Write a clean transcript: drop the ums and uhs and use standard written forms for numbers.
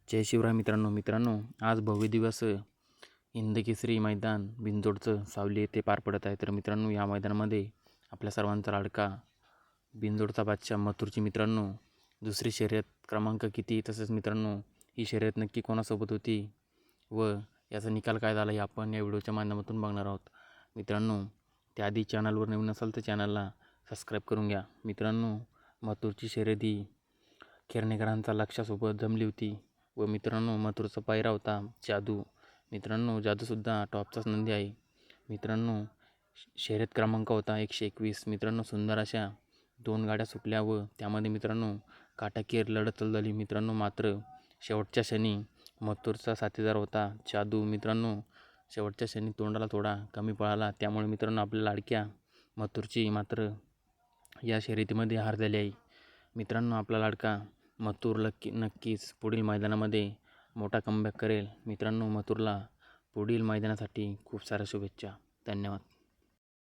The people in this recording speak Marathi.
जय शिवराय मित्रांनो, आज भव्य दिवस हिंदकेसरी मैदान बिनजोडचं सावली येथे पार पडत आहे. तर मित्रांनो, या मैदानामध्ये आपल्या सर्वांचा लाडका बिनजोडचा बादशाह मथुरची मित्रांनो दुसरी शर्यत क्रमांक किती, तसंच मित्रांनो ही शर्यत नक्की कोणासोबत होती व याचा निकाल काय झाला हे आपण या व्हिडिओच्या माध्यमातून बघणार आहोत. मित्रांनो, त्याआधी चॅनलवर नवीन असाल तर चॅनलला सबस्क्राईब करून घ्या. मित्रांनो, मथुरची शर्यत ही खेरणेकरांचा लक्षासोबत जमली होती व मित्रांनो मथुरचा पायरा होता जादू. मित्रांनो, जादूसुद्धा टॉपचाच नंदी आहे. मित्रांनो, शर्यत क्रमांक होता 121. मित्रांनो, सुंदर अशा 2 गाड्या सुटल्या व त्यामध्ये मित्रांनो काटाकीर लढत झाली. मित्रांनो, मात्र शेवटच्या क्षणी मथुरचा साथीदार होता जादू. मित्रांनो, शेवटच्या क्षणी तोंडाला थोडा कमी पळाला, त्यामुळे मित्रांनो आपल्या लाडक्या मथुरची मात्र या शर्यतीमध्ये हार झाली आहे. मित्रांनो, आपला लाडका मथुर नक्कीच पुढील मैदानामध्ये मोठा कमबॅक करेल. मित्रांनो, मथुरला पुढील मैदानासाठी खूप साऱ्या शुभेच्छा. धन्यवाद.